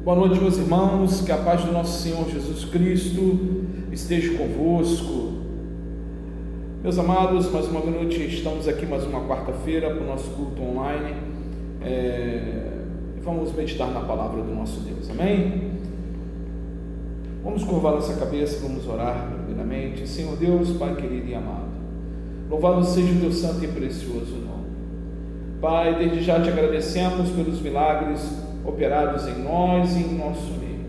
Boa noite, meus irmãos, que a paz do nosso Senhor Jesus Cristo esteja convosco. Meus amados, mais uma noite, estamos aqui mais uma quarta-feira para o nosso culto online, vamos meditar na palavra do nosso Deus, amém? Vamos curvar nossa cabeça, vamos orar primeiramente. Senhor Deus, Pai querido e amado, louvado seja o teu santo e precioso nome. Pai, desde já te agradecemos pelos milagres operados em nós e em nosso meio.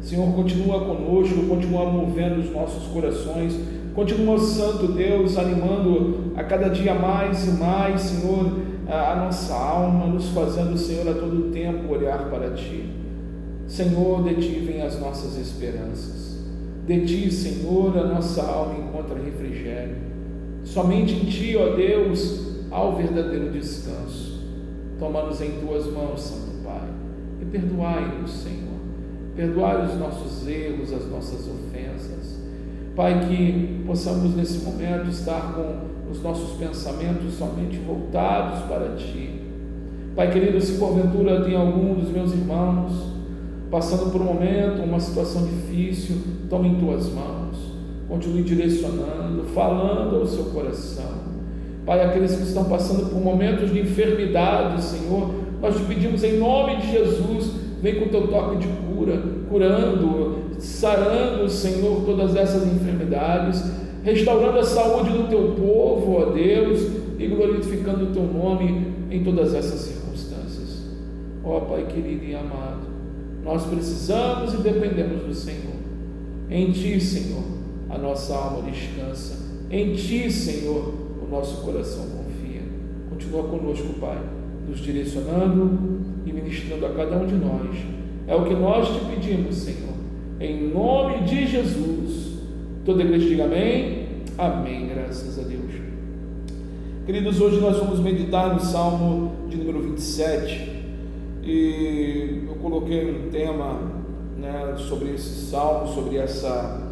Senhor, continua conosco, continua movendo os nossos corações, continua, Santo Deus, animando a cada dia mais e mais, Senhor, a nossa alma, nos fazendo, Senhor, a todo tempo olhar para Ti. Senhor, de Ti vem as nossas esperanças, de Ti, Senhor, a nossa alma encontra refrigério. Somente em Ti, ó Deus, há o verdadeiro descanso. Toma-nos em Tuas mãos, Santo Pai, e perdoai-nos, Senhor, perdoai os nossos erros, as nossas ofensas. Pai, que possamos nesse momento estar com os nossos pensamentos somente voltados para Ti. Pai querido, se porventura tem algum dos meus irmãos passando por um momento, uma situação difícil, tome em Tuas mãos, continue direcionando, falando ao seu coração. Pai, aqueles que estão passando por momentos de enfermidade, Senhor, nós te pedimos em nome de Jesus, vem com o teu toque de cura, curando, sarando, Senhor, todas essas enfermidades, restaurando a saúde do teu povo, ó Deus, e glorificando o teu nome em todas essas circunstâncias. Ó Pai querido e amado, nós precisamos e dependemos do Senhor. Em Ti, Senhor, a nossa alma descansa. Em Ti, Senhor, o nosso coração confia. Continua conosco, Pai, nos direcionando e ministrando a cada um de nós. É o que nós te pedimos, Senhor, em nome de Jesus. Toda a igreja diga amém. Amém, graças a Deus. Queridos, hoje nós vamos meditar no Salmo de número 27, e eu coloquei um tema, sobre esse Salmo, sobre essa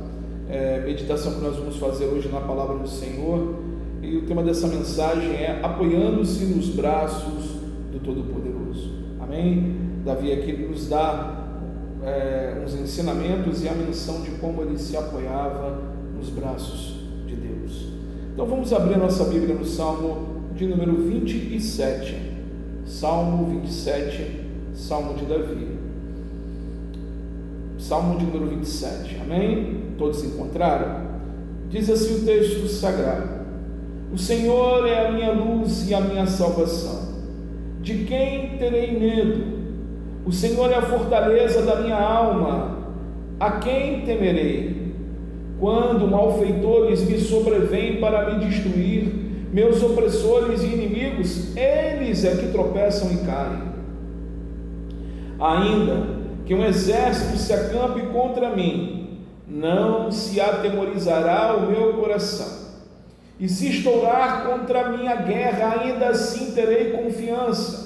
meditação que nós vamos fazer hoje na palavra do Senhor, e o tema dessa mensagem é apoiando-se nos braços do Todo-Poderoso. Amém? Davi aqui nos dá uns ensinamentos e a menção de como ele se apoiava nos braços de Deus. Então vamos abrir nossa Bíblia no Salmo de número 27, Salmo 27, Salmo de Davi, Salmo de número 27, amém? Todos se encontraram? Diz assim o texto sagrado: o Senhor é a minha luz e a minha salvação, de quem terei medo? O Senhor é a fortaleza da minha alma, a quem temerei? Quando malfeitores me sobrevêm para me destruir, meus opressores e inimigos, eles é que tropeçam e caem. Ainda que um exército se acampe contra mim, não se atemorizará o meu coração. E se estourar contra mim a guerra, ainda assim terei confiança.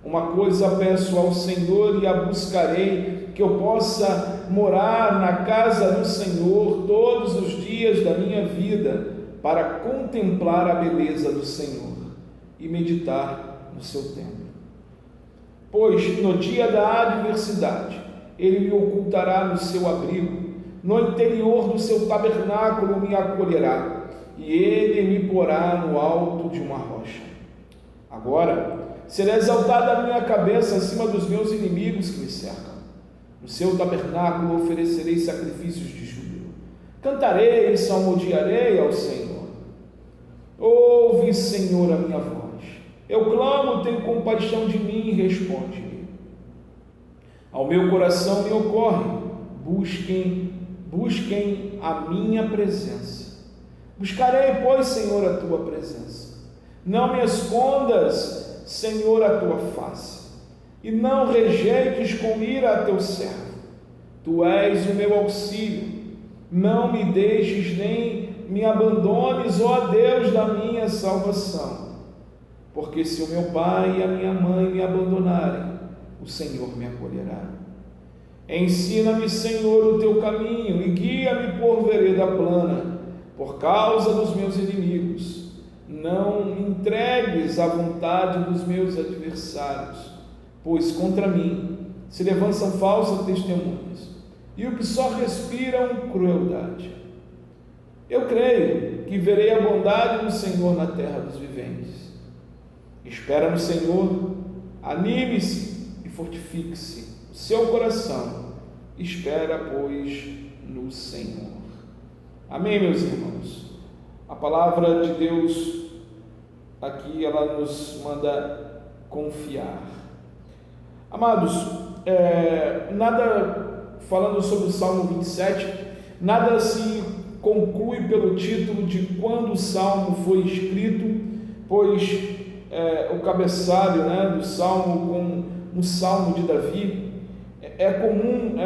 Uma coisa peço ao Senhor e a buscarei, que eu possa morar na casa do Senhor todos os dias da minha vida, para contemplar a beleza do Senhor e meditar no seu templo. Pois no dia da adversidade Ele me ocultará no seu abrigo, no interior do seu tabernáculo me acolherá, e Ele me porá no alto de uma rocha. Agora será exaltada a minha cabeça acima dos meus inimigos que me cercam. No seu tabernáculo oferecerei sacrifícios de júbilo, cantarei e salmodiarei ao Senhor. Ouve, Senhor, a minha voz. Eu clamo, tem compaixão de mim e responde-me. Ao meu coração me ocorre, busquem a minha presença. Buscarei, pois, Senhor, a tua presença. Não me escondas, Senhor, a tua face, e não rejeites com ira a teu servo. Tu és o meu auxílio, não me deixes nem me abandones, ó Deus da minha salvação. Porque se o meu pai e a minha mãe me abandonarem, o Senhor me acolherá. Ensina-me, Senhor, o teu caminho e guia-me por vereda plana, por causa dos meus inimigos. Não me entregues à vontade dos meus adversários, pois contra mim se levantam falsas testemunhas, e o que só respiram crueldade. Eu creio que verei a bondade do Senhor na terra dos viventes. Espera no Senhor, anime-se e fortifique-se o seu coração. Espera, pois, no Senhor. Amém, meus irmãos? A palavra de Deus aqui, ela nos manda confiar. Amados, nada, falando sobre o Salmo 27, nada se conclui pelo título de quando o Salmo foi escrito, pois o cabeçalho, do Salmo com um Salmo de Davi, é comum,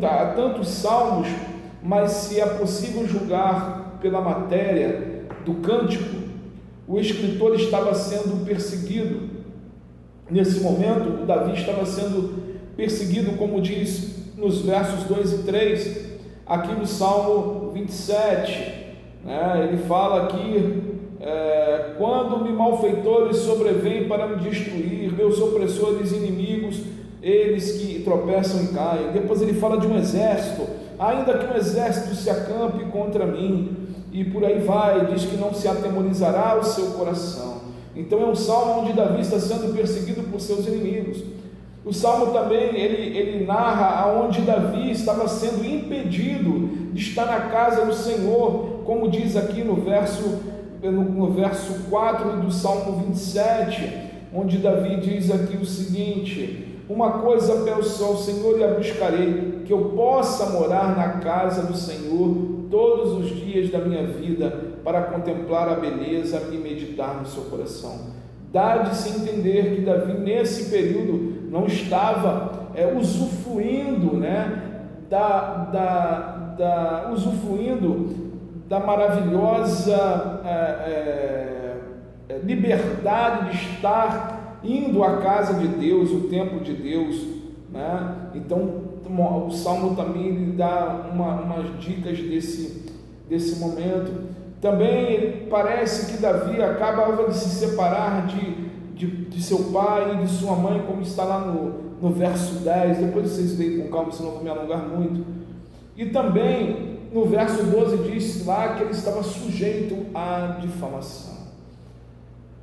há tantos salmos, mas se é possível julgar pela matéria do cântico, o escritor estava sendo perseguido. Nesse momento, o Davi estava sendo perseguido, como diz nos versos 2 e 3, aqui no Salmo 27, ele fala aqui, quando me malfeitores sobrevêm para me destruir, meus opressores inimigos, eles que tropeçam e caem. Depois ele fala de um exército, ainda que um exército se acampe contra mim, e por aí vai, diz que não se atemorizará o seu coração. Então é um salmo onde Davi está sendo perseguido por seus inimigos. O salmo também, ele narra aonde Davi estava sendo impedido de estar na casa do Senhor, como diz aqui no verso 4 do Salmo 27, onde Davi diz aqui o seguinte: uma coisa peço ao Senhor e a buscarei, que eu possa morar na casa do Senhor todos os dias da minha vida, para contemplar a beleza e meditar no seu coração. Dá de se entender que Davi, nesse período, não estava usufruindo da maravilhosa liberdade de estar indo à casa de Deus, o templo de Deus, Então o Salmo também ele dá umas dicas desse momento. Também parece que Davi acabava de se separar de seu pai e de sua mãe, como está lá no verso 10, depois vocês leem com calma, senão eu vou me alongar muito. E também no verso 12 diz lá que ele estava sujeito à difamação.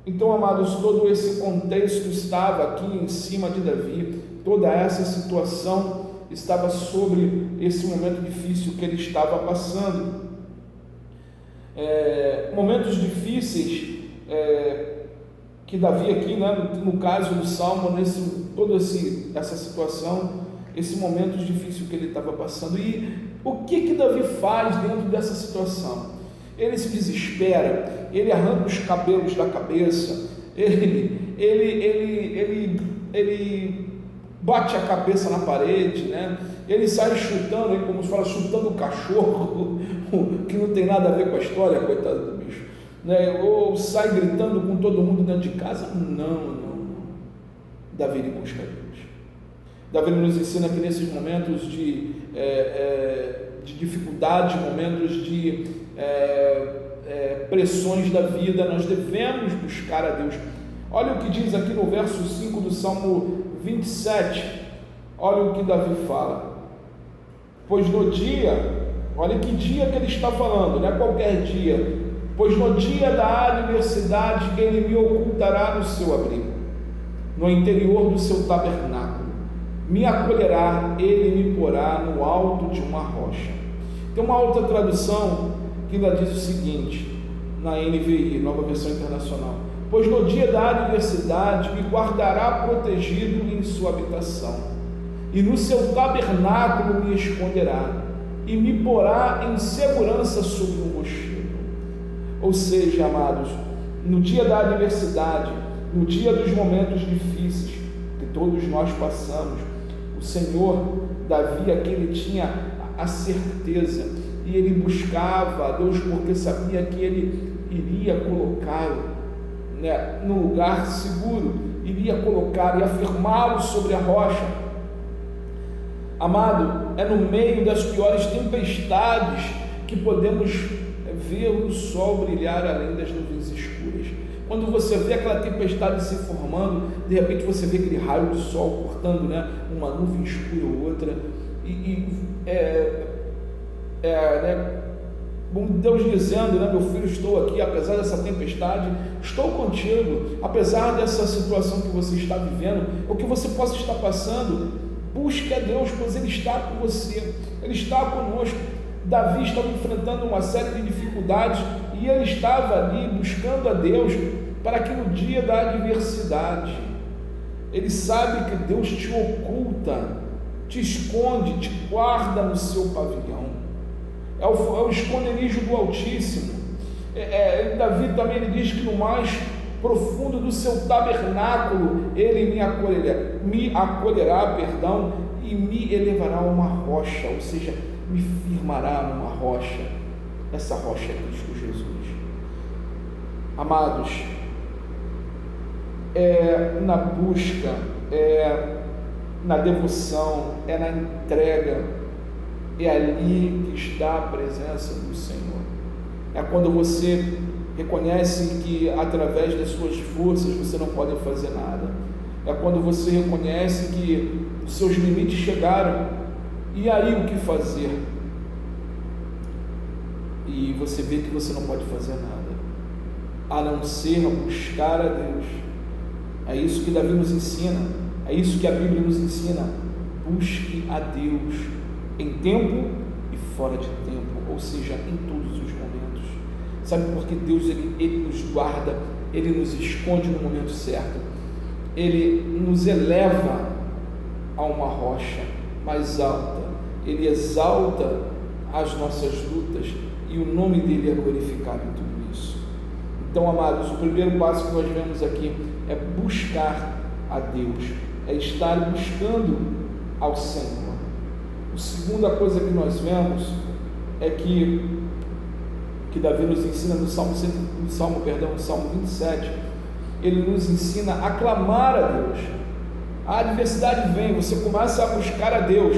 Então, amados, todo esse contexto estava aqui em cima de Davi, toda essa situação estava sobre esse momento difícil que ele estava passando. Momentos difíceis que Davi aqui, no caso do Salmo, toda essa situação, esse momento difícil que ele estava passando. E o que Davi faz dentro dessa situação? Ele se desespera, ele arranca os cabelos da cabeça, ele bate a cabeça na parede, ele sai chutando, como se fala, chutando o cachorro, que não tem nada a ver com a história, coitado do bicho, ou sai gritando com todo mundo dentro de casa. Não. Davi ele busca Deus. Davi nos ensina que nesses momentos de dificuldade, momentos de pressões da vida, nós devemos buscar a Deus. Olha o que diz aqui no verso 5 do Salmo 27, olha o que Davi fala: pois no dia, olha que dia que ele está falando, não é qualquer dia, pois no dia da adversidade ele me ocultará no seu abrigo, no interior do seu tabernáculo, me acolherá, ele me porá no alto de uma rocha. Tem uma outra tradução que ainda diz o seguinte, na NVI, Nova Versão Internacional: pois no dia da adversidade me guardará protegido em sua habitação, e no seu tabernáculo me esconderá, e me porá em segurança sobre um rochedo. Ou seja, amados, no dia da adversidade, no dia dos momentos difíceis que todos nós passamos, o Senhor, Davi aqui, ele tinha a certeza, e ele buscava a Deus porque sabia que ele iria colocá-lo no lugar seguro, iria colocar e afirmá-lo sobre a rocha. Amado, é no meio das piores tempestades que podemos ver o sol brilhar além das nuvens escuras. quando você vê aquela tempestade se formando, de repente você vê aquele raio de sol cortando, né, uma nuvem escura ou outra, Deus dizendo, né, meu filho, estou aqui, apesar dessa tempestade, estou contigo, apesar dessa situação que você está vivendo, ou que você possa estar passando, busque a Deus, pois Ele está com você, Ele está conosco. Davi estava enfrentando uma série de dificuldades, e ele estava ali buscando a Deus, para que no dia da adversidade, ele sabe que Deus te oculta, te esconde, te guarda no seu pavilhão, é o esconderijo do Altíssimo. Davi também ele diz que no mais profundo do seu tabernáculo ele me acolherá, e me elevará a uma rocha, ou seja, me firmará numa rocha. Essa rocha é Cristo Jesus. Amados, na busca, na devoção, na entrega, é ali que está a presença do Senhor. É quando você reconhece que através das suas forças você não pode fazer nada. É quando você reconhece que os seus limites chegaram, e aí o que fazer? E você vê que você não pode fazer nada, a não ser buscar a Deus. É isso que Davi nos ensina, é isso que a Bíblia nos ensina. Busque a Deus em tempo e fora de tempo, ou seja, em todos os momentos. Sabe por que Deus ele nos guarda, Ele nos esconde no momento certo, Ele nos eleva a uma rocha mais alta, Ele exalta as nossas lutas, e o nome dEle é glorificado em tudo isso. Então, amados, o primeiro passo que nós vemos aqui é buscar a Deus, é estar buscando ao Senhor. A segunda coisa que nós vemos é que Davi nos ensina no Salmo 27, ele nos ensina a clamar a Deus. A adversidade vem, você começa a buscar a Deus,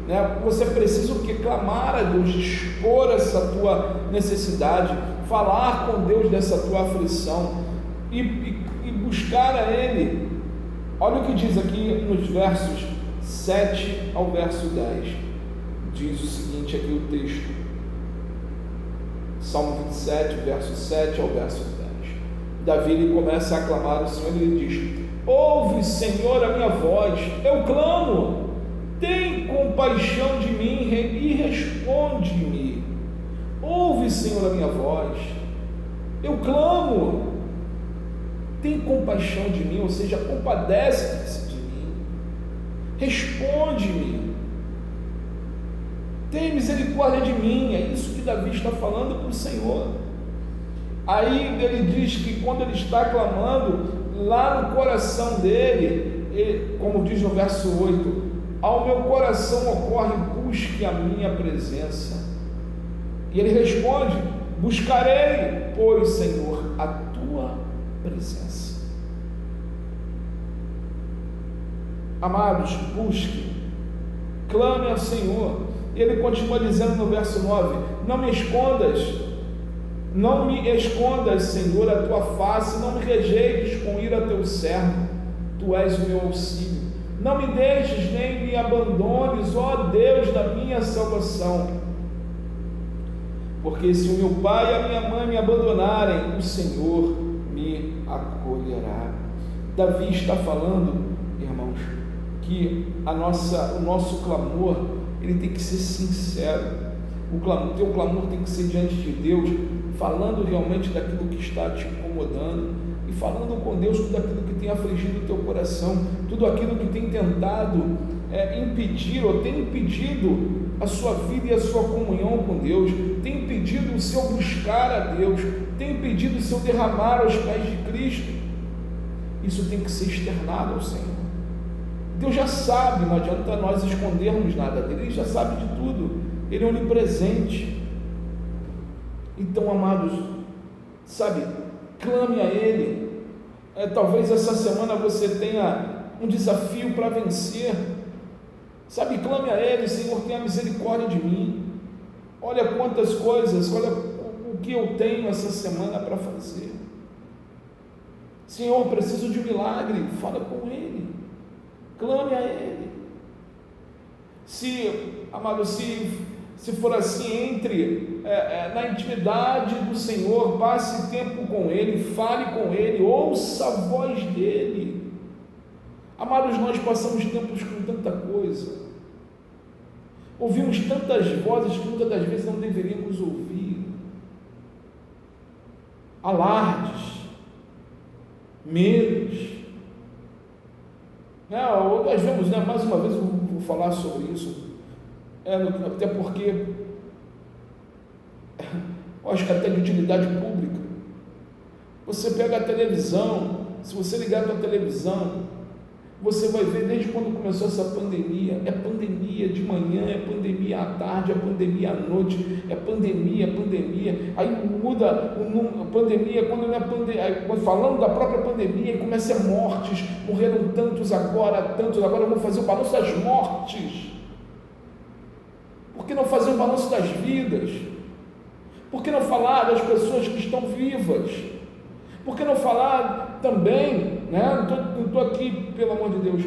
né? Você precisa o que? Clamar a Deus, expor essa tua necessidade, falar com Deus dessa tua aflição e buscar a Ele. Olha o que diz aqui nos versos 7 ao verso 10, diz o seguinte aqui o texto, Salmo 27, verso 7 ao verso 10, Davi ele começa a clamar ao Senhor, ele diz: ouve, Senhor, a minha voz, eu clamo, tem compaixão de mim e responde-me. Ouve, Senhor, a minha voz, eu clamo, tem compaixão de mim, ou seja, compadece-se de mim, responde-me, tem misericórdia de mim. É isso que Davi está falando para o Senhor. Aí ele diz que quando ele está clamando, lá no coração dele, como diz no verso 8, ao meu coração ocorre, busque a minha presença. E ele responde: buscarei, pois, Senhor, a tua presença. Amados, busque, clame ao Senhor. E ele continua dizendo no verso 9: não me escondas, Senhor, a tua face, não me rejeites com ira teu servo, tu és o meu auxílio. Não me deixes nem me abandones, ó Deus da minha salvação. Porque se o meu pai e a minha mãe me abandonarem, o Senhor me acolherá. Davi está falando, irmãos, que o nosso clamor, ele tem que ser sincero. O teu clamor tem que ser diante de Deus, falando realmente daquilo que está te incomodando, e falando com Deus tudo aquilo que tem afligido o teu coração, tudo aquilo que tem tentado impedir, ou tem impedido a sua vida e a sua comunhão com Deus, tem impedido o seu buscar a Deus, tem impedido o seu derramar aos pés de Cristo. Isso tem que ser externado ao Senhor. Deus já sabe, não adianta nós escondermos nada dele, Ele já sabe de tudo, Ele é onipresente. Então, amados, sabe, clame a Ele. Talvez essa semana você tenha um desafio para vencer, sabe, clame a Ele: Senhor, tenha misericórdia de mim, olha quantas coisas, olha o que eu tenho essa semana para fazer. Senhor, preciso de um milagre. Fala com Ele, clame a Ele. Amado, se for assim, entre na intimidade do Senhor, passe tempo com Ele, fale com Ele, ouça a voz dEle. Amados, nós passamos tempos com tanta coisa, ouvimos tantas vozes que muitas das vezes não deveríamos ouvir, alardes, medos, nós vemos, mais uma vez eu vou falar sobre isso, até porque eu acho que até de utilidade pública. Você pega a televisão, se você ligar a tua televisão, você vai ver desde quando começou essa pandemia, é pandemia de manhã, é pandemia à tarde, é pandemia à noite, é pandemia, aí muda a pandemia, quando não é pandemia, falando da própria pandemia, começa a mortes, morreram tantos agora, vamos fazer o balanço das mortes. Por que não fazer o balanço das vidas? Por que não falar das pessoas que estão vivas? Por que não falar também, não estou aqui, pelo amor de Deus,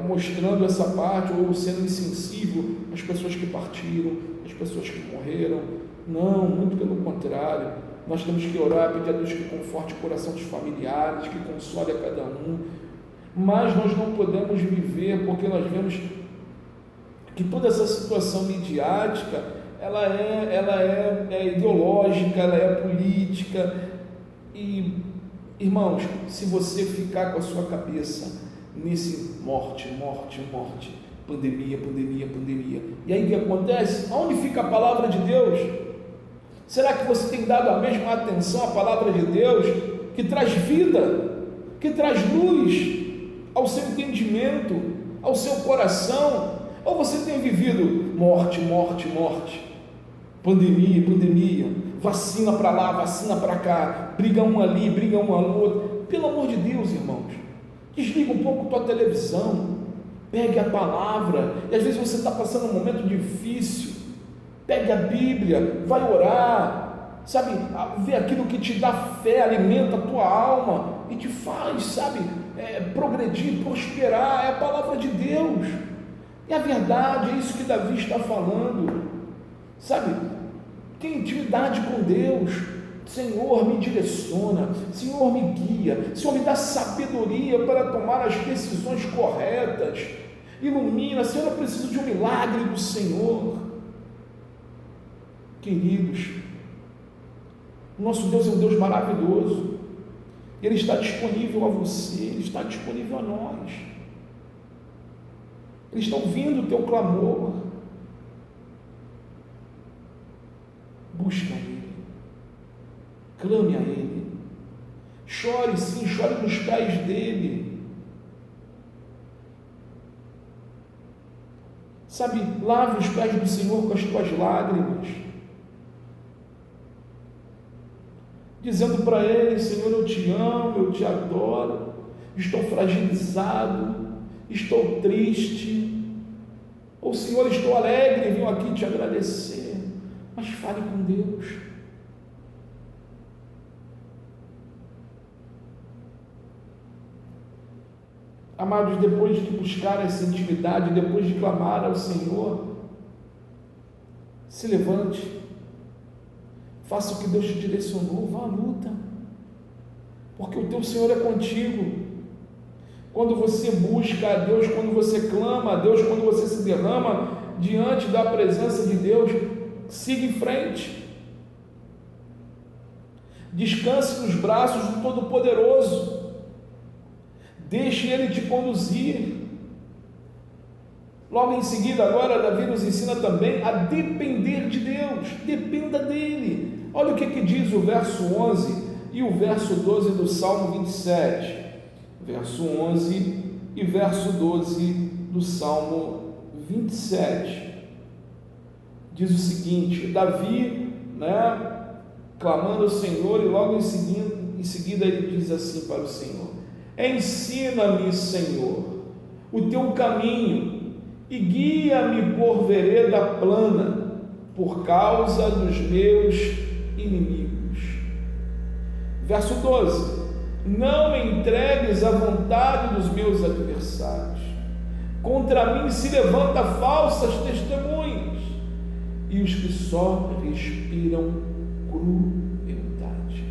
mostrando essa parte, ou sendo insensível às pessoas que partiram, às pessoas que morreram. Não, muito pelo contrário. Nós temos que orar, pedir a Deus que conforte o coração dos familiares, que console a cada um. Mas nós não podemos viver, porque nós vemos que toda essa situação midiática, ela é ideológica, ela é política, e, irmãos, se você ficar com a sua cabeça nesse morte, pandemia, e aí o que acontece? Aonde fica a palavra de Deus? Será que você tem dado a mesma atenção à palavra de Deus, que traz vida, que traz luz ao seu entendimento, ao seu coração? Ou você tem vivido morte, pandemia, vacina para lá, vacina para cá, briga um ali, briga um ao outro? Pelo amor de Deus, irmãos, desliga um pouco tua televisão, pegue a palavra. E às vezes você está passando um momento difícil, pegue a Bíblia, vai orar, sabe, vê aquilo que te dá fé, alimenta a tua alma e te faz, progredir, prosperar. É a palavra de Deus, é a verdade, é isso que Davi está falando, tem intimidade com Deus. Senhor, me direciona, Senhor, me guia, Senhor, me dá sabedoria para tomar as decisões corretas, ilumina. Senhor, eu preciso de um milagre do Senhor. Queridos, o nosso Deus é um Deus maravilhoso, Ele está disponível a você, Ele está disponível a nós, Ele está ouvindo o teu clamor. Busca Ele, clame a Ele, chore sim, chore nos pés dEle, lave os pés do Senhor com as tuas lágrimas, dizendo para Ele: Senhor, eu te amo, eu te adoro, estou fragilizado, estou triste, ou Senhor, estou alegre, venho aqui te agradecer. Mas fale com Deus. Amados, depois de buscar essa intimidade, depois de clamar ao Senhor, se levante, faça o que Deus te direcionou, vá à luta, porque o teu Senhor é contigo. Quando você busca a Deus, quando você clama a Deus, quando você se derrama diante da presença de Deus, siga em frente, descanse nos braços do Todo-Poderoso, deixe Ele te conduzir. Logo em seguida, agora, Davi nos ensina também a depender de Deus, dependa dEle. Olha o que diz o verso 11 e o verso 12 do Salmo 27, verso 11 e verso 12 do Salmo 27, diz o seguinte: Davi, clamando ao Senhor, e logo em seguida ele diz assim para o Senhor: ensina-me, Senhor, o teu caminho, e guia-me por vereda plana, por causa dos meus inimigos. Verso 12: não me entregues à vontade dos meus adversários, contra mim se levanta falsas testemunhas, e os que só respiram crueldade.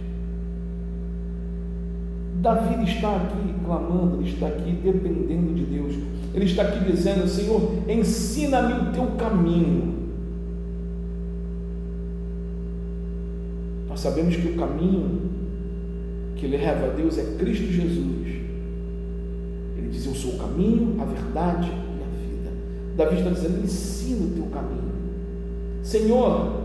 Davi está aqui clamando, ele está aqui dependendo de Deus, ele está aqui dizendo: Senhor, ensina-me o teu caminho. Nós sabemos que o caminho que leva a Deus é Cristo Jesus. Ele diz: eu sou o caminho, a verdade e a vida. Davi está dizendo: ensina o teu caminho. Senhor,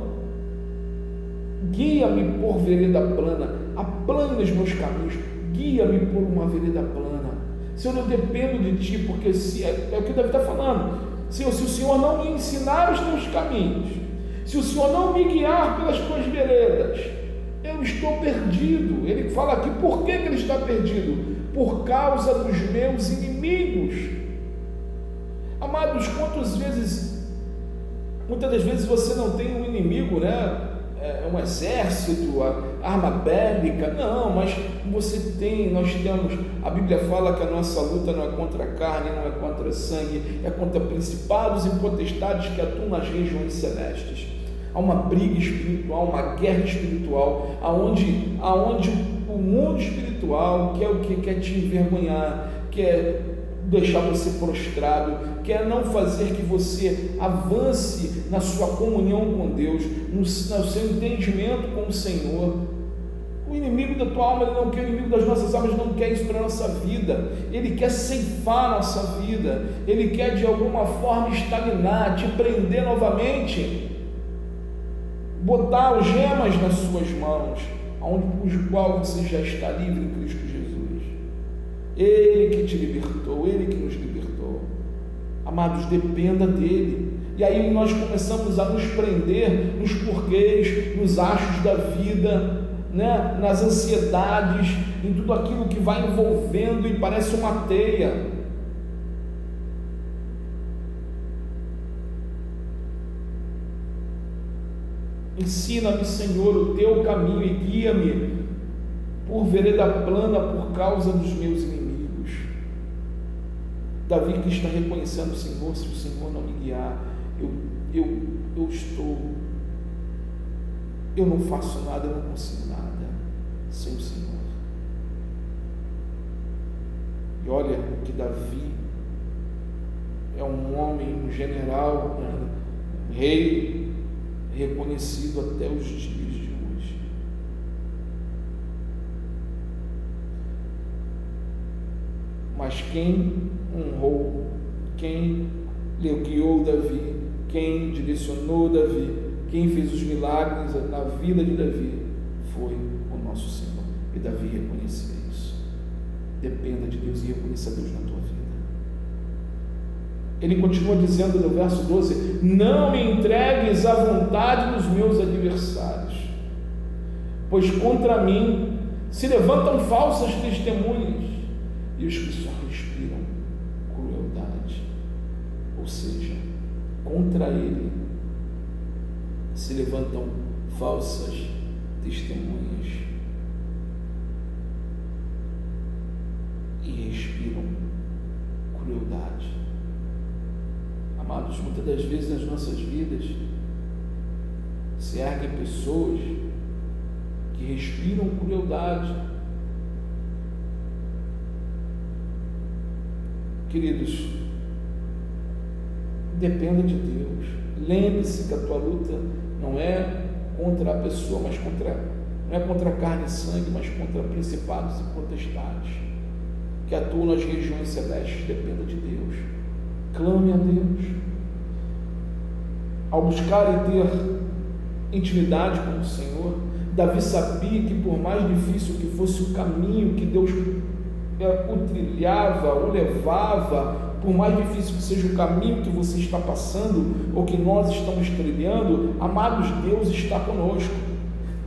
guia-me por vereda plana, aplane os meus caminhos, guia-me por uma vereda plana. Senhor, eu dependo de Ti, porque é o que Davi está falando. Senhor, se o Senhor não me ensinar os Teus caminhos, se o Senhor não me guiar pelas Tuas veredas, eu estou perdido. Ele fala aqui, por que ele está perdido? Por causa dos meus inimigos. Amados, muitas das vezes você não tem um inimigo, né? Um exército, arma bélica, não, mas nós temos, a Bíblia fala que a nossa luta não é contra a carne, não é contra sangue, é contra principados e potestades que atuam nas regiões celestes. Há uma briga espiritual, uma guerra espiritual, aonde o mundo espiritual quer o que? Quer te envergonhar, quer deixar você prostrado, quer não fazer que você avance na sua comunhão com Deus, no seu entendimento com o Senhor. O inimigo da tua alma, ele não quer, o inimigo das nossas almas não quer isso para a nossa vida. Ele quer ceifar a nossa vida, ele quer de alguma forma estagnar, te prender novamente, botar algemas nas suas mãos, cujo qual você já está livre em Cristo Jesus. Ele que te libertou, Ele que nos libertou. Amados, dependa dEle. E aí nós começamos a nos prender nos porquês, nos achos da vida, né? Nas ansiedades, em tudo aquilo que vai envolvendo e parece uma teia. Ensina-me, Senhor, o teu caminho e guia-me por vereda plana por causa dos meus inimigos. Davi que está reconhecendo: Senhor, se o Senhor não me guiar, eu não faço nada, eu não consigo nada sem o Senhor. E olha que Davi é um homem, um general, um rei, reconhecido até os dias de hoje. Mas quem honrou, quem guiou Davi, quem direcionou Davi, quem fez os milagres na vida de Davi, foi o nosso Senhor. E Davi reconhecia isso. Dependa de Deus e reconheça Deus na tua vida. Ele continua dizendo no verso 12: não me entregues à vontade dos meus adversários, pois contra mim se levantam falsas testemunhas, e os que só respiram crueldade. Ou seja, contra ele se levantam falsas testemunhas e respiram crueldade. Amados, muitas das vezes nas nossas vidas se erguem pessoas que respiram crueldade. Queridos, dependa de Deus. Lembre-se que a tua luta não é contra a pessoa, mas não é contra carne e sangue, mas contra principados e potestades que atuam nas regiões celestes. Dependa de Deus. Clame a Deus. Ao buscar e ter intimidade com o Senhor, Davi sabia que por mais difícil que fosse o caminho que Deus o trilhava, o levava, por mais difícil que seja o caminho que você está passando, ou que nós estamos trilhando, amados, Deus está conosco,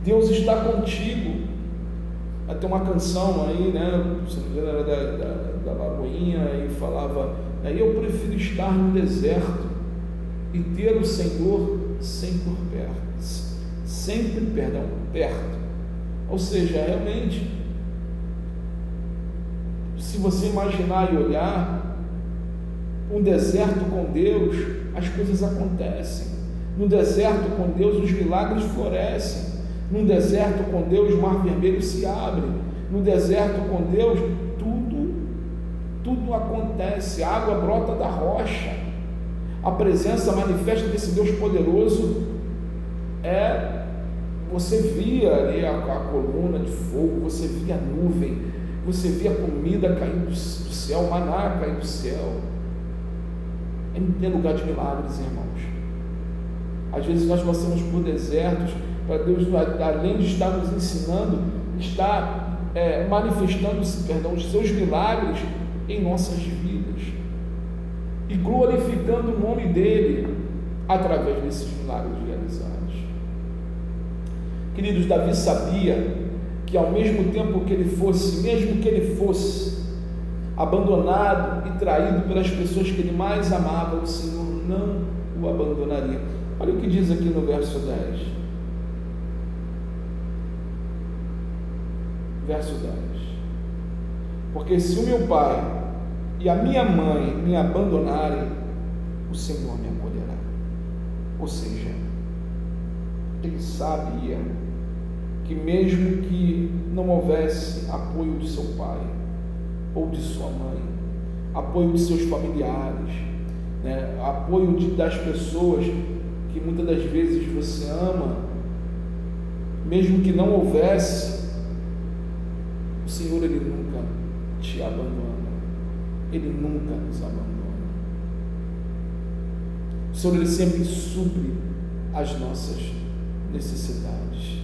Deus está contigo. Vai ter uma canção aí, né, se não me engano era da Lagoinha, e falava: eu prefiro estar no deserto e ter o Senhor sempre perto, Ou seja, realmente, se você imaginar e olhar, um deserto com Deus, as coisas acontecem. No deserto com Deus, os milagres florescem. No deserto com Deus, o mar vermelho se abre. No deserto com Deus, tudo acontece. A água brota da rocha. A presença manifesta desse Deus poderoso você via ali a coluna de fogo, você via a nuvem, você via a comida caindo do céu, o maná caindo do céu. É lugar de milagres, irmãos. Às vezes nós passamos por desertos, para Deus, além de estar nos ensinando, está manifestando os seus milagres em nossas vidas e glorificando o nome dele através desses milagres realizados. Queridos, Davi sabia que ao mesmo tempo que mesmo que ele fosse abandonado e traído pelas pessoas que ele mais amava, o Senhor não o abandonaria. Olha o que diz aqui no verso 10. Verso 10. Porque se o meu pai e a minha mãe me abandonarem, o Senhor me acolherá. Ou seja, ele sabia que mesmo que não houvesse apoio de seu pai ou de sua mãe, apoio de seus familiares, apoio das pessoas que muitas das vezes você ama, mesmo que não houvesse, o Senhor, ele nunca te abandona, ele nunca nos abandona. O Senhor, ele sempre supre as nossas necessidades.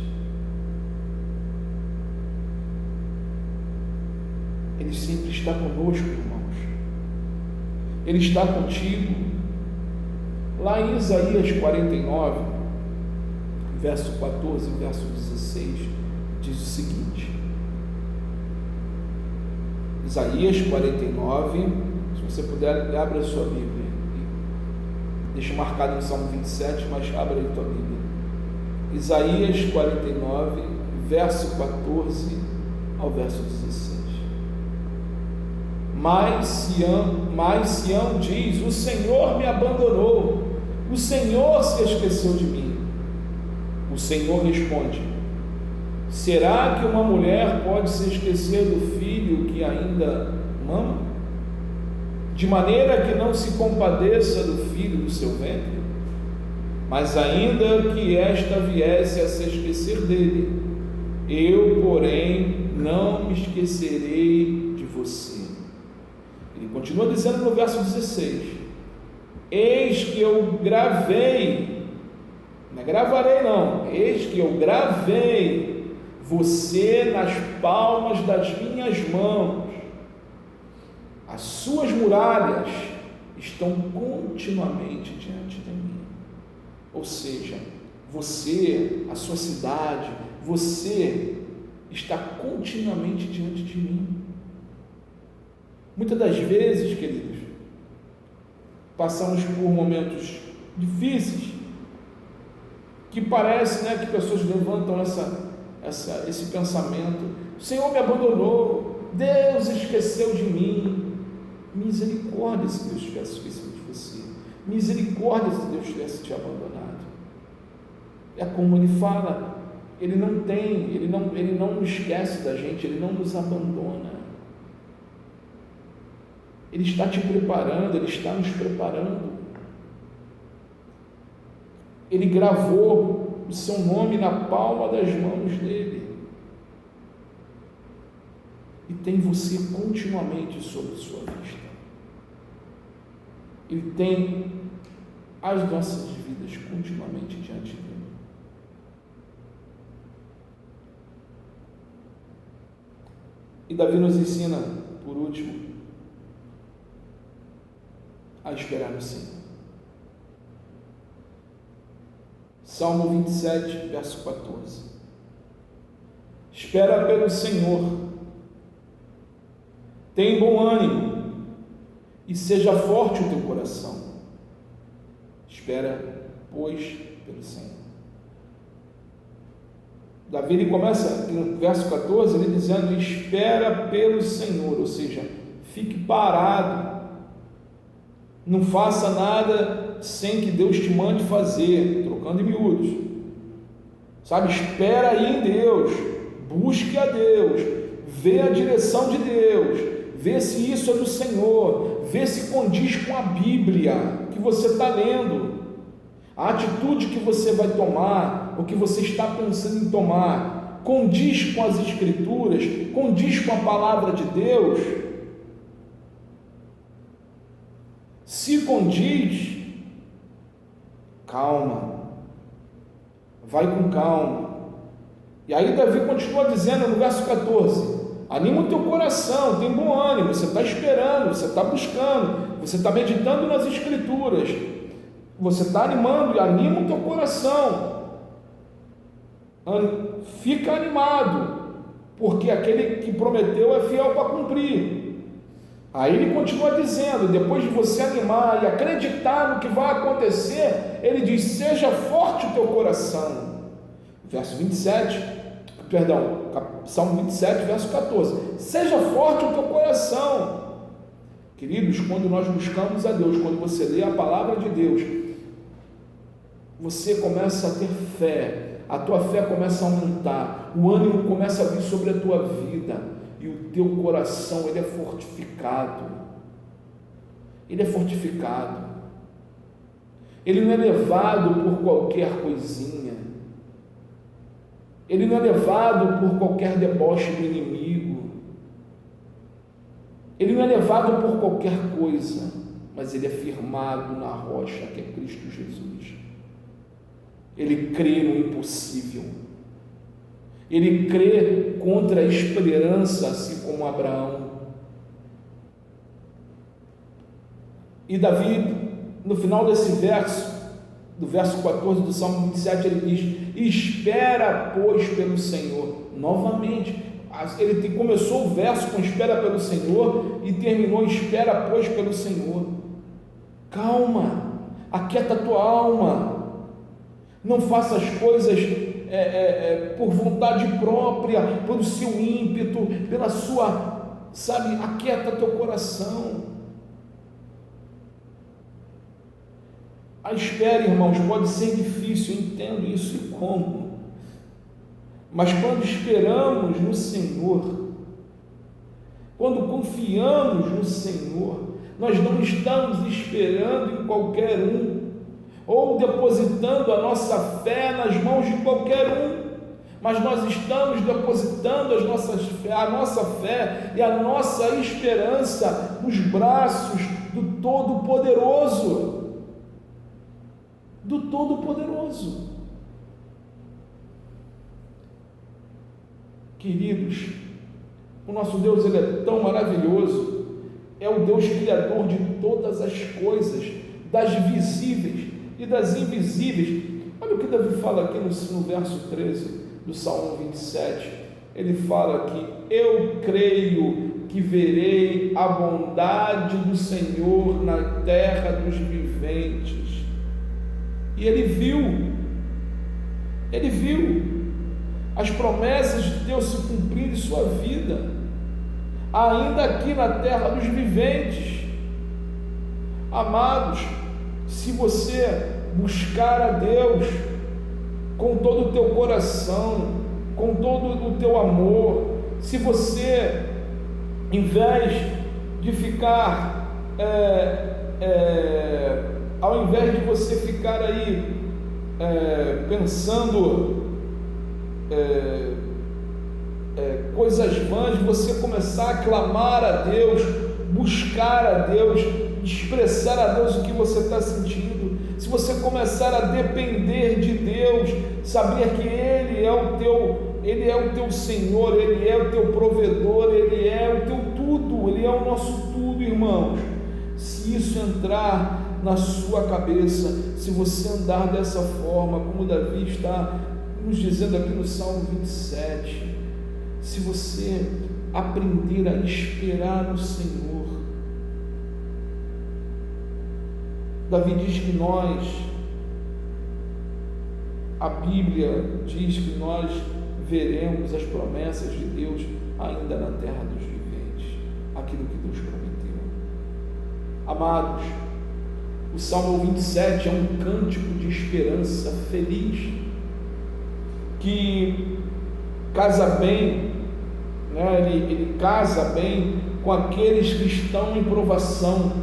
Ele sempre está conosco, irmãos. Ele está contigo. Lá em Isaías 49, verso 14 e verso 16, diz o seguinte: Isaías 49, se você puder, abre a sua Bíblia. Deixa marcado no Salmo 27, mas abre a tua Bíblia. Isaías 49, verso 14 ao verso 16. Mas Sião diz: o Senhor me abandonou, o Senhor se esqueceu de mim. O Senhor responde: será que uma mulher pode se esquecer do filho que ainda mama, de maneira que não se compadeça do filho do seu ventre? Mas ainda que esta viesse a se esquecer dele, eu, porém, não me esquecerei de você. Ele continua dizendo no verso 16: eis que eu gravei, não é gravarei não, eis que eu gravei você nas palmas das minhas mãos, as suas muralhas estão continuamente diante de mim. Ou seja, você, a sua cidade, você está continuamente diante de mim. Muitas das vezes, queridos, passamos por momentos difíceis, que parece, que pessoas levantam esse pensamento: o Senhor me abandonou, Deus esqueceu de mim. Misericórdia se Deus tivesse esquecido de você, misericórdia se Deus tivesse te abandonado. É como ele fala, ele não esquece da gente, ele não nos abandona. Ele está te preparando, ele está nos preparando. Ele gravou o seu nome na palma das mãos dele e tem você continuamente sob sua vista. Ele tem as nossas vidas continuamente diante dele. E Davi nos ensina, por último, a esperar no Senhor. Salmo 27, verso 14. Espera pelo Senhor, tem bom ânimo e seja forte o teu coração. Espera, pois, pelo Senhor. Davi, ele começa no verso 14, ele dizendo: espera pelo Senhor, ou seja, fique parado, não faça nada sem que Deus te mande fazer, trocando em miúdos, sabe? Espera aí em Deus, busque a Deus, vê a direção de Deus, vê se isso é do Senhor, vê se condiz com a Bíblia que você está lendo, a atitude que você vai tomar, o que você está pensando em tomar, condiz com as Escrituras, condiz com a palavra de Deus. Se condiz, calma, vai com calma. E aí Davi continua dizendo no verso 14: anima o teu coração, tem bom ânimo, você está esperando, você está buscando, você está meditando nas Escrituras, você está animando, e anima o teu coração, fica animado, porque aquele que prometeu é fiel para cumprir. Aí ele continua dizendo, depois de você animar e acreditar no que vai acontecer, ele diz: seja forte o teu coração. Verso 27, perdão, Salmo 27, verso 14: seja forte o teu coração. Queridos, quando nós buscamos a Deus, quando você lê a palavra de Deus, você começa a ter fé, a tua fé começa a aumentar, o ânimo começa a vir sobre a tua vida, e o teu coração, ele é fortificado, ele é fortificado, ele não é levado por qualquer coisinha, ele não é levado por qualquer deboche do inimigo, ele não é levado por qualquer coisa, mas ele é firmado na rocha que é Cristo Jesus. Ele crê no impossível, ele crê contra a esperança, assim como Abraão. E Davi, no final desse verso, do verso 14 do Salmo 27, ele diz: espera, pois, pelo Senhor. Novamente, ele começou o verso com espera pelo Senhor e terminou espera, pois, pelo Senhor. Calma, aquieta a tua alma, não faça as coisas por vontade própria, pelo seu ímpeto, pela sua, sabe, aquieta teu coração. A espera, irmãos, pode ser difícil, eu entendo isso e como, mas quando esperamos no Senhor, quando confiamos no Senhor, nós não estamos esperando em qualquer um, ou depositando a nossa fé nas mãos de qualquer um, mas nós estamos depositando a nossa fé e a nossa esperança nos braços do Todo-Poderoso, do Todo-Poderoso. Queridos, o nosso Deus, ele é tão maravilhoso, é o Deus criador de todas as coisas, das visíveis e das invisíveis. Olha o que Davi fala aqui no verso 13 do Salmo 27, ele fala que eu creio que verei a bondade do Senhor na terra dos viventes. E ele viu as promessas de Deus se cumprindo em sua vida, ainda aqui na terra dos viventes. Amados, se você buscar a Deus com todo o teu coração, com todo o teu amor, se você, em vez de ficar, ao invés de você ficar aí pensando coisas vãs, você começar a clamar a Deus, buscar a Deus, expressar a Deus o que você está sentindo, se você começar a depender de Deus, saber que Ele é o teu Senhor, Ele é o teu provedor, Ele é o teu tudo, Ele é o nosso tudo, irmãos. Se isso entrar na sua cabeça, se você andar dessa forma, como Davi está nos dizendo aqui no Salmo 27, se você aprender a esperar no Senhor, Davi diz que a Bíblia diz que nós veremos as promessas de Deus ainda na terra dos viventes, aquilo que Deus prometeu. Amados, o Salmo 27 é um cântico de esperança feliz, que casa bem, né? ele casa bem com aqueles que estão em provação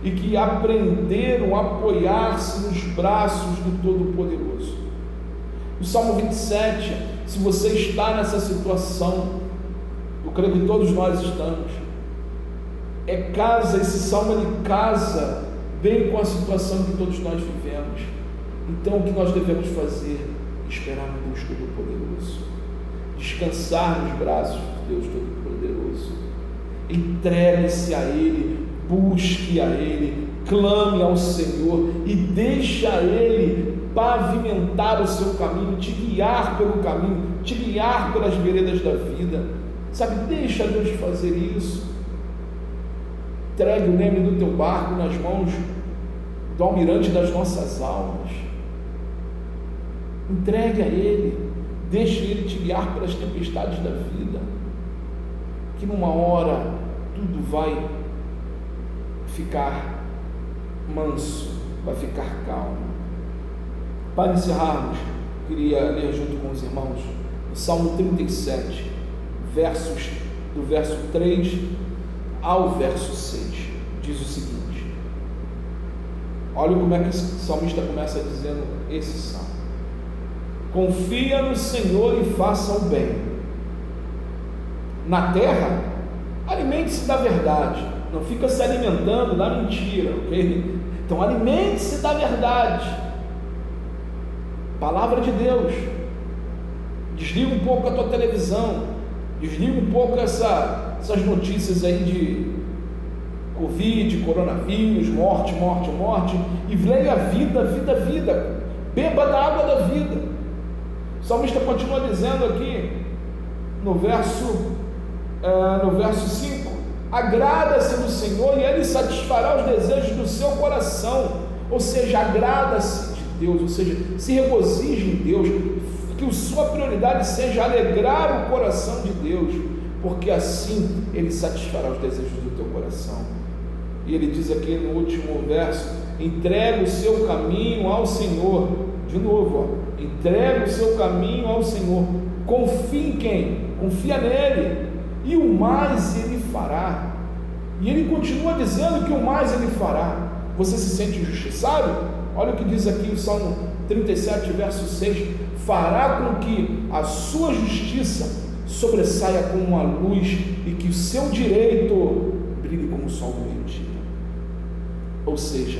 e que aprenderam a apoiar-se nos braços do Todo-Poderoso. O Salmo 27, se você está nessa situação, eu creio que todos nós estamos, esse salmo ele casa bem com a situação que todos nós vivemos. Então o que nós devemos fazer? Esperar no Deus Todo-Poderoso, descansar nos braços de Deus Todo-Poderoso, entregue-se a Ele, busque a Ele, clame ao Senhor e deixe a Ele pavimentar o seu caminho, te guiar pelo caminho, te guiar pelas veredas da vida, sabe? Deixa Deus fazer isso. Entregue o leme do teu barco nas mãos do almirante das nossas almas, entregue a Ele, deixe Ele te guiar pelas tempestades da vida, que numa hora tudo vai ficar manso, vai ficar calmo. Para encerrarmos, queria ler junto com os irmãos o Salmo 37, do verso 3 ao verso 6, diz o seguinte: olha como é que o salmista começa dizendo esse salmo: confia no Senhor e faça o bem, na terra alimente-se da verdade, não fica se alimentando da mentira, ok? Então alimente-se da verdade, palavra de Deus. Desliga um pouco a tua televisão, desliga um pouco essas notícias aí de Covid, coronavírus, morte, e leia a vida, beba da água da vida. O salmista continua dizendo aqui no verso 5: agrada-se no Senhor e Ele satisfará os desejos do seu coração. Ou seja, agrada-se de Deus, ou seja, se regozije em Deus, que a sua prioridade seja alegrar o coração de Deus, porque assim Ele satisfará os desejos do teu coração. E ele diz aqui no último verso: entrega o seu caminho ao Senhor. De novo, entrega o seu caminho ao Senhor. Confia em quem? Confia nele, e o mais Ele fará. E ele continua dizendo que o mais Ele fará. Você se sente injustiçado? Olha o que diz aqui o Salmo 37, verso 6: fará com que a sua justiça sobressaia como a luz e que o seu direito brilhe como o sol do meio-dia. Ou seja,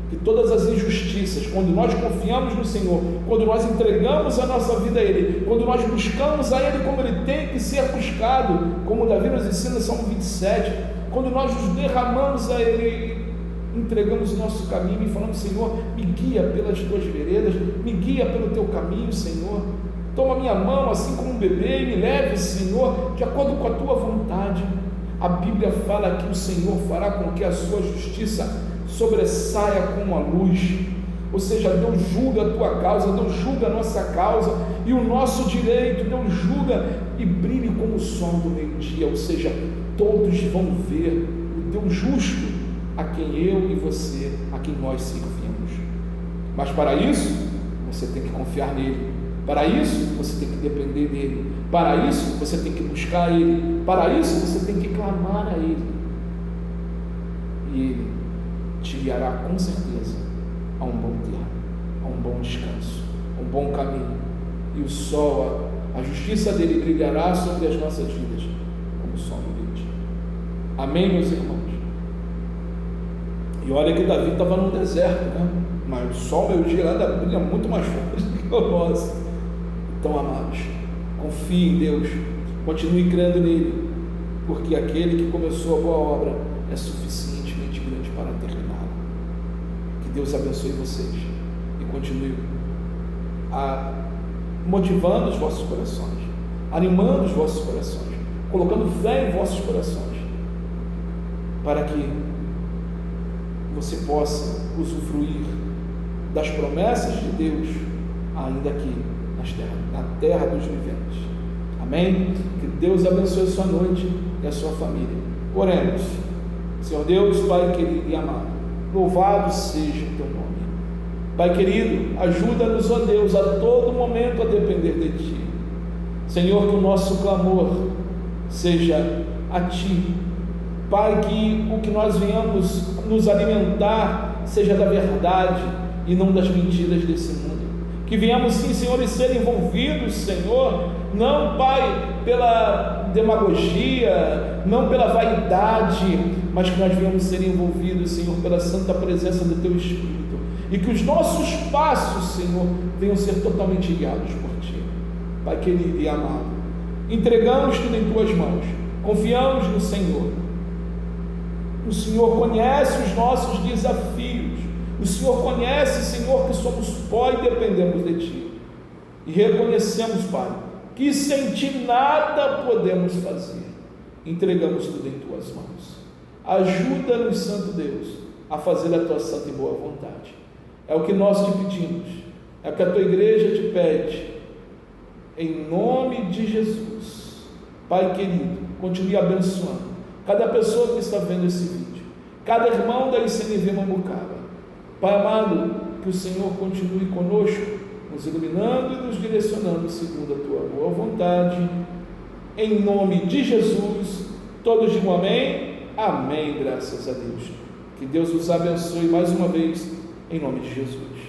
que todas as injustiças, quando nós confiamos no Senhor, quando nós entregamos a nossa vida a Ele, quando nós buscamos a Ele como Ele tem que ser buscado, como Davi nos ensina em Salmo 27, quando nós nos derramamos a Ele, entregamos o nosso caminho e falamos: Senhor, me guia pelas tuas veredas, me guia pelo teu caminho, Senhor, toma minha mão assim como um bebê e me leve, Senhor, de acordo com a tua vontade. A Bíblia fala que o Senhor fará com que a sua justiça sobressaia como a luz, ou seja, Deus julga a tua causa, Deus julga a nossa causa e o nosso direito, Deus julga e brilhe como o sol do meio-dia, ou seja, todos vão ver o Deus justo a quem eu e você, a quem nós servimos. Mas para isso, você tem que confiar nele, para isso, você tem que depender dele, para isso, você tem que buscar ele, para isso, você tem que clamar a ele, e ele te guiará com certeza a um bom termo, a um bom descanso, a um bom caminho, e o sol, a justiça dele brilhará sobre as nossas vidas como o sol do meio-dia. Amém, meus irmãos? E olha que Davi estava no deserto, né? Mas o sol meio-dia lá brilha muito mais forte do que o nosso. Então, amados, confie em Deus, continue crendo nele, porque aquele que começou a boa obra é suficientemente grande para terminá-la. Que Deus abençoe vocês e continue motivando os vossos corações, animando os vossos corações, colocando fé em vossos corações, para que você possa usufruir das promessas de Deus ainda aqui na terra dos viventes. Amém? Que Deus abençoe a sua noite e a sua família. Oremos. Senhor Deus, Pai querido e amado, louvado seja o teu nome. Pai querido, ajuda-nos, ó Deus, a todo momento a depender de Ti. Senhor, que o nosso clamor seja a Ti. Pai, que o que nós venhamos nos alimentar seja da verdade e não das mentiras desse mundo. Que venhamos sim, Senhor, e ser envolvidos, Senhor, não, Pai, pela demagogia, não pela vaidade, mas que nós venhamos ser envolvidos, Senhor, pela santa presença do Teu Espírito, e que os nossos passos, Senhor, venham ser totalmente guiados por Ti. Pai querido e amado, entregamos tudo em Tuas mãos, confiamos no Senhor. O Senhor conhece os nossos desafios, o Senhor conhece, Senhor, que somos pó e dependemos de Ti, e reconhecemos, Pai, que sem Ti nada podemos fazer. Entregamos tudo em Tuas mãos. Ajuda-nos, Santo Deus, a fazer a Tua santa e boa vontade. É o que nós Te pedimos, é o que a Tua igreja Te pede, em nome de Jesus. Pai querido, continue abençoando cada pessoa que está vendo esse vídeo, cada irmão da ICNV Mambucaba. Pai amado, que o Senhor continue conosco, nos iluminando e nos direcionando segundo a Tua boa vontade, em nome de Jesus. Todos digam amém, amém, graças a Deus. Que Deus os abençoe mais uma vez, em nome de Jesus.